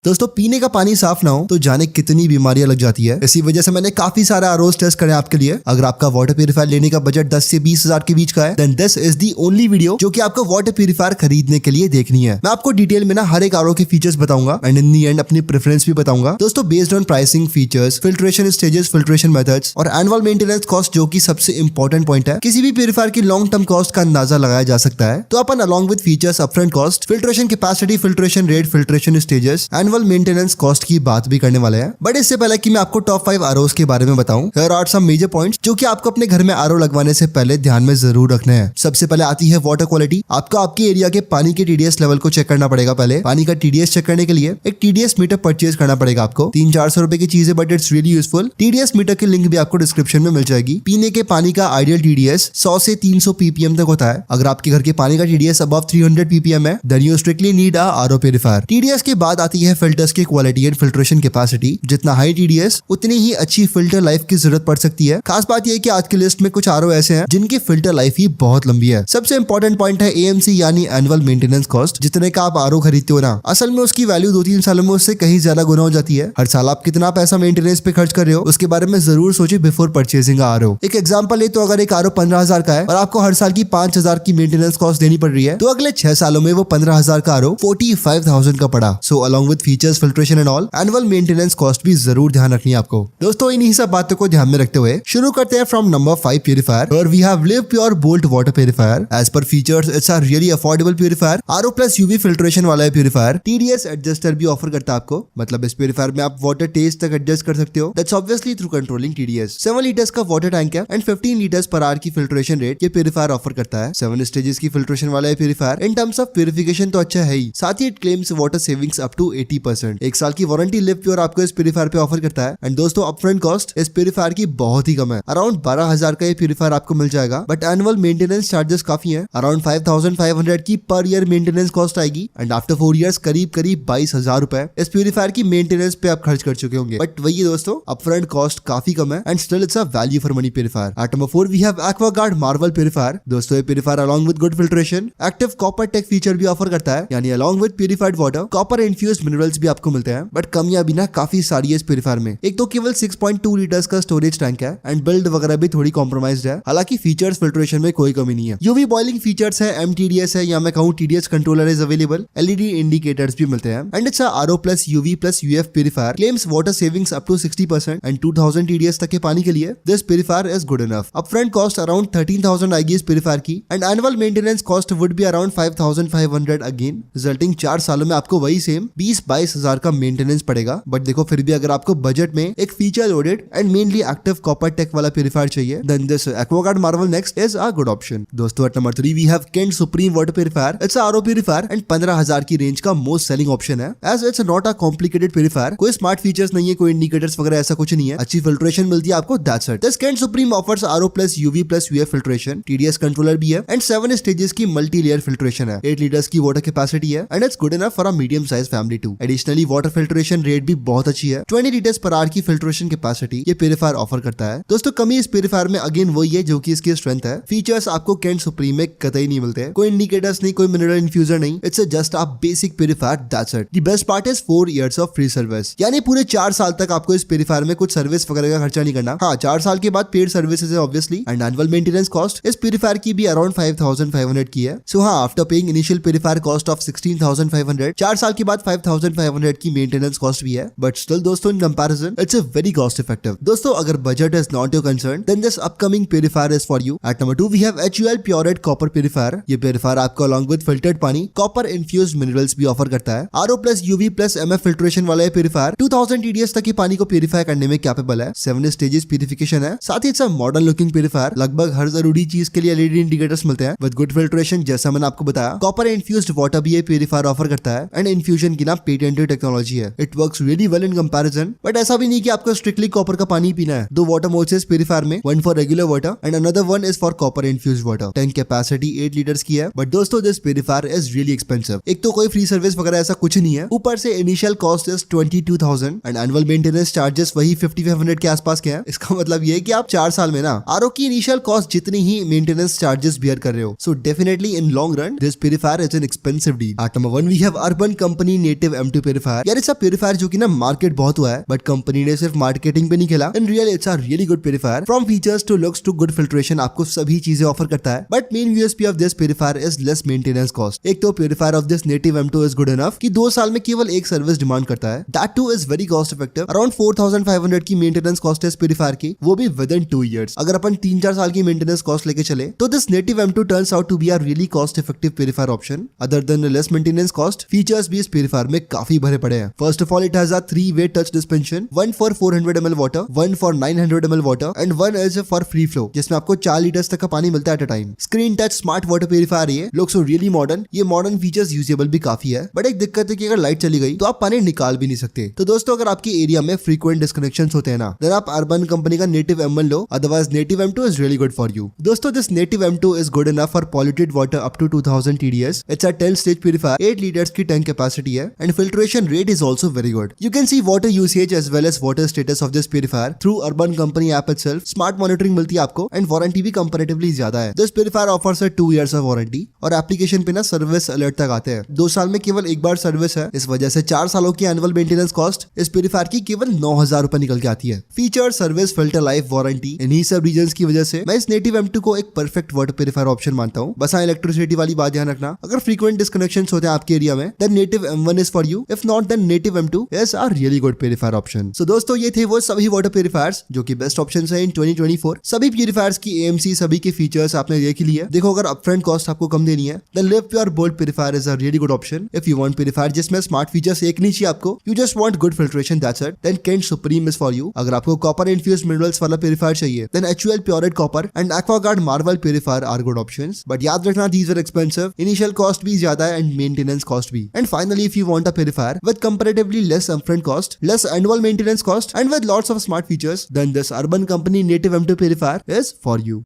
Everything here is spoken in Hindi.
दोस्तों पीने का पानी साफ ना हो तो जाने कितनी बीमारियां लग जाती है। इसी वजह से मैंने काफी सारे आरओ टेस्ट करे आपके लिए। अगर आपका वाटर प्यूरिफायर लेने का बजट 10 से 20 हजार के बीच का है then this is the only video जो कि आपको वाटर प्यूरिफायर खरीदने के लिए देखनी है। मैं आपको डिटेल में ना हर एक आरओ के फीचर्स बताऊंगा एंड इन दी एंड अपनी प्रेफरेंस भी बताऊंगा। दोस्तों based on pricing, features, filtration stages, filtration methods और एनुअल मेंटेनेंस कॉस्ट जो कि सबसे इंपॉर्टेंट पॉइंट है, किसी भी प्यूरिफायर की लॉन्ग टर्म कॉस्ट का अंदाजा लगाया जा सकता है। तो अपन along with features, upfront cost, filtration capacity, filtration rate, filtration stages, annual maintenance cost की बात भी करने वाले हैं। बट इससे पहले कि मैं आपको टॉप 5 आरओस के बारे में बताऊं, here are some major points जो कि आपको अपने घर में आरओ लगवाने से पहले ध्यान में जरूर रखने हैं। सबसे पहले आती है वाटर क्वालिटी। आपको आपके एरिया के पानी के टीडीएस लेवल को चेक करना पड़ेगा। पहले पानी का टीडीएस चेक करने के लिए एक टीडीएस मीटर परचेज करना पड़ेगा आपको। 300-400 रुपए की चीज है but it's really useful. TDS meter की लिंक भी आपको डिस्क्रिप्शन में मिल जाएगी। पीने के पानी का आइडियल टीडीएस 100 से 300 पीपीएम तक होता है। अगर आपके घर के पानी का टीडीएस अबव 300 पीपीएम है then you strictly need a RO purifier. TDS के बाद आती है फिल्टर्स की क्वालिटी एंड फिल्ट्रेशन कैपेसिटी। जितना हाई टीडीएस उतनी ही अच्छी फिल्टर लाइफ की जरूरत पड़ सकती है। खास बात यह है कि आज की लिस्ट में कुछ आरओ ऐसे हैं जिनकी फिल्टर लाइफ ही बहुत लंबी है। सबसे इंपॉर्टेंट पॉइंट है एएमसी यानी एनुअल मेंटेनेंस कॉस्ट। जितने का आप आरओ खरीदते हो ना, असल में उसकी वैल्यू 2-3 सालों में उससे कहीं ज्यादा गुना हो जाती है। हर साल आप कितना पैसा मेंटेनेंस पे खर्च कर रहे हो उसके बारे में जरूर सोचिए बिफोर परचेजिंग आरओ। एक एग्जांपल ले तो अगर एक आरओ 15,000 का है और आपको हर साल की 5,000 की मेंटेनेंस कॉस्ट देनी पड़ रही है तो अगले 6 सालों में वो 15,000 का आरओ 45,000 का पड़ा। So along with features, filtration and all, annual maintenance cost भी जरूर ध्यान रखनी है आपको। दोस्तों इन्हीं सब बातों को ध्यान में रखते हुए शुरू करते हैं फ्रॉम नंबर 5 प्यूरिफायर और we have Livpure bolt water purifier. As per features it's a really affordable purifier. RO plus UV filtration वाला है प्यूरिफायर। टीडीएस एडजस्टर भी ऑफर करता है आपको, मतलब इस प्यूरिफायर में आप वाटर टेस्ट तक एडजस्ट कर सकते हो। That's obviously through controlling TDS. 7 litres का वाटर टैंक है एंड 15 लीटर्स पर आवर की फिल्ट्रेशन रेट ये प्यूरिफायर ऑफर करता है। 7 स्टेजेस की फिल्ट्रेशन वाला है purifier. In terms of purification तो अच्छा है ही, साथ ही it claims water savings up to 80%। 1 साल की वारंटी लिव प्योर आपको इस प्यूरिफायर पे ऑफर करता है। एंड दोस्तों अपफ्रंट कॉस्ट इस प्यूरिफायर की बहुत ही कम है। अराउंड 12,000 का ये प्यूरिफायर आपको मिल जाएगा बट एनुअल मेंटेनेंस चार्जेस काफी है। अराउंड 5,500 की पर ईयर मेंटेनेंस कॉस्ट आएगी एंड आफ्टर 4 इयर्स करीब 22,000 रुपए इस प्यूरिफायर की मेंटेनेंस पे आप खर्च कर चुके होंगे। बट वही दोस्तों अपफ्रंट कॉस्ट काफी कम है and still it's a value for money purifier. At number 4 we have Aquaguard Marvel purifier. दोस्तों ये purifier along with good filtration active copper tech feature भी ऑफर करता है, यानी along with purified water copper infused minerals भी आपको मिलते हैं। बट कमियां भी ना काफी सारी है इस प्यूरिफायर में। एक तो केवल 6.2 लीटर्स का स्टोरेज टैंक है एंड बिल्ड वगैरह भी थोड़ी कॉम्प्रोमाइज्ड है। हालांकि फीचर्स, फिल्ट्रेशन में कोई कमी नहीं है। यूवी बॉइलिंग फीचर्स है, एमटीडीएस है या मैं कहूं TDS controller is available. LED indicators भी मिलते हैं and it's a RO plus UV plus UF purifier. Claims water savings up to 60% and 2000 TDS तक के पानी के लिए this purifier is good enough. Upfront cost around 13,000 आएगी इस प्यूरिफायर की and annual maintenance cost would be around 5,500 again, resulting 4 सालों में आपको वही सेम 20-22,000 का मेंटेनेंस पड़ेगा। बट देखो फिर भी अगर आपको बजट में एक feature loaded and mainly active copper tech वाला प्यूरिफायर चाहिए then this Aquaguard Marvel next is a good option. दोस्तों at number 3 we have Kent Supreme water purifier. It's a RO purifier and 15,000 की रेंज का मोस्ट सेलिंग ऑप्शन है as it's not a complicated purifier. कोई स्मार्ट फीचर्स नहीं है, कोई इंडिकेटर्स वगैरह ऐसा कुछ नहीं है। अच्छी फिल्ट्रेशन मिलती है आपको, that's it. This Kent Supreme offers RO plus UV plus UF filtration, TDS controller भी है एंड 7 स्टेजेस की मल्टी लेयर फिल्ट्रेशन है। 8 लीटर्स की वाटर कैपेसिटी है and it's good enough for a medium size family too. Additionally water filtration rate भी बहुत अच्छी है। 20 लीटर्स पर आवर की फिल्ट्रेशन कैपेसिटी ये प्यूरिफायर ऑफर करता है। दोस्तों कमी इस प्यूरिफायर में अगेन वही है जो कि इसकी स्ट्रेंथ है। फीचर्स आपको केंट सुप्रीम में कतई नहीं मिलते हैं। कोई इंडिकेटर्स नहीं, कोई मिनरल इन्फ्यूजर नहीं। It's just a basic purifier, that's it. The best part is 4 years of free service, यानी पूरे 4 साल तक आपको इस प्यूरिफायर में कुछ सर्विस वगैरह का खर्चा नहीं करना। हाँ 4 साल के बाद पेड सर्विसेज है obviously and annual maintenance cost इस प्यूरिफायर की भी अराउंड 5,500 की है। सो हाँ after paying initial purifier cost of 16,500 4 साल के बाद 5,500 की मेंटेनेंस कॉस्ट भी है। बट स्टिल दोस्तों in comparison it's a very cost effective. दोस्तों अगर budget is not your concern then this upcoming purifier is for you. At number 2 we have HUL Pureit copper purifier. ये प्यूरिफायर आपको अलॉन्ग विद फिल्टर्ड पानी कॉपर इन्फ्यूज्ड मिनरल्स भी ऑफर करता है। RO plus UV plus MF filtration वाला ये प्यूरिफायर 2000 टीडीएस तक के पानी को प्यूरिफाई करने में कैपेबल है। 7 स्टेजेस प्यूरिफिकेशन है, साथ ही it's a modern looking purifier. लगभग हर जरूरी चीज के लिए एलईडी इंडिकेटर्स मिलते हैं विद गुड फिल्ट्रेशन जैसा मैंने आपको बताया। कॉपर इन्फ्यूज्ड वाटर भी ये प्यूरिफायर ऑफर करता है एंड इन्फ्यूजन की ना पेटेंटेड टेक्नोलॉजी है। It works really well in comparison. But ऐसा भी नहीं कि आपको स्ट्रिक्टली कॉपर का पानी पीना है। 2 वाटर मोड्स इस प्यूरिफायर में, one for regular water and another one is for copper infused water. Tank capacity 8 litres की है। बट दोस्तों this purifier is really expensive. एक तो कोई फ्री सर्विस वगैरह ऐसा कुछ नहीं है, ऊपर से initial cost is 22,000 and annual maintenance charges वही 5,500 के आसपास के हैं। इसका मतलब ये है कि आप 4 साल में ना आरओ की इनिशियल कॉस्ट जितनी ही मेंटेनेंस चार्जेस बियर कर रहे हो। So definitely in long run this purifier is an expensive deal. At number 1 we have Urban Company Native M2 purifier. यार इट्स अ प्यूरिफायर जो कि ना मार्केट बहुत हुआ है, बट कंपनी ने सिर्फ मार्केटिंग पे नहीं खेला। In real it's a really good purifier. From features to looks to good filtration आपको सभी चीजें ऑफर करता है। But main USP of this purifier is less maintenance cost. एक तो purifier of this Native M2 is good enough कि 2 साल में केवल एक सर्विस डिमांड करता है। That two is very cost effective. Around 4500 की मेंटेनेंस कॉस्ट है इस प्यूरिफायर की, वो भी विद इन 2 इयर्स। अगर अपन 3-4 साल की मेंटेनेंस कॉस्ट लेके चले तो this Native M2 turns out to be a really cost effective purifier option. Other than less maintenance cost, features भी इस प्यूरिफायर में काफी भरे पड़े हैं। First of all it has a 3-way touch dispensation, 1 for 400 ml water, 1 for 900 ml water and 1 is for free flow, जिसमें आपको 4 लीटर्स तक का पानी मिलता है at a time. Screen touch smart water purifier ये लुक्स रियली मॉडर्न। ये मॉडर्न फीचर्स यूजेबल भी काफी है, बट एक दिक्कत है कि अगर लाइट चली गई तो आप पानी निकाल भी नहीं सकते। तो दोस्तों अगर आपके एरिया में फ्रीक्वेंट डिस्कनेक्शंस होते हैं ना, देन आप अर्बन कंपनी का नेटिव M1 लो, otherwise Native M2 is really good for you. दोस्तों this Native M2 is good enough for polluted water up to 2000 TDS। It's a 10 stage purifier, 8 litres की टैंक कैपेसिटी है and filtration rate is also very good. You can see water usage as well as water status of this purifier through Urban Company app itself. Smart monitoring मिलती है आपको एंड वारंटी भी कंपैरेटिवली ज्यादा है। This purifier offers 2 years of warranty और एप्लीकेशन पे ना सर्विस अलर्ट तक आते हैं। 2 साल में केवल एक बार सर्विस है, इस वजह से 4 सालों की एनुअल मेंटेनेंस कॉस्ट इस प्यूरिफायर की केवल 9000 रुपए निकल के आती है। Feature, service, filter life, warranty, इन्हीं सब रीजंस की वजह से मैं इस नेटिव M2 को एक परफेक्ट वाटर प्यूरिफायर ऑप्शन मानता हूँ। बस हाँ इलेक्ट्रिसिटी वाली बात ध्यान रखना, अगर फ्रीक्वेंट डिस्कनेक्शंस होते हैं आपके एरिया में then Native M1 is for you. If not then Native M2 is a really good purifier option. So दोस्तों ये थे वो सभी वाटर प्यूरिफायर्स जो कि बेस्ट ऑप्शंस हैं इन 2024। सभी प्यूरिफायर्स की AMC, सभी के फीचर्स आपने देख लिए। देखो अगर अपफ्रंट कॉस्ट आपको कम देनी है then Livpure Bolt purifier is a really good option. If you want purifier जिसमें स्मार्ट फीचर्स एक नहीं चाहिए आपको, you just want good filtration that's it, then Kent Supreme is for you. अगर आपको कॉपर इन्फ्यूज्ड मिनरल्स वाला प्यूरिफायर चाहिए then HUL Pureit copper and Aquaguard Marvel purifier are good options. But याद रखना these are expensive, initial cost भी ज्यादा है एंड मेंटेनेंस कॉस्ट भी। And finally if you want a purifier with comparatively less upfront cost, less annual maintenance cost and with lots of smart features, then this Urban Company Native M2 purifier is for you.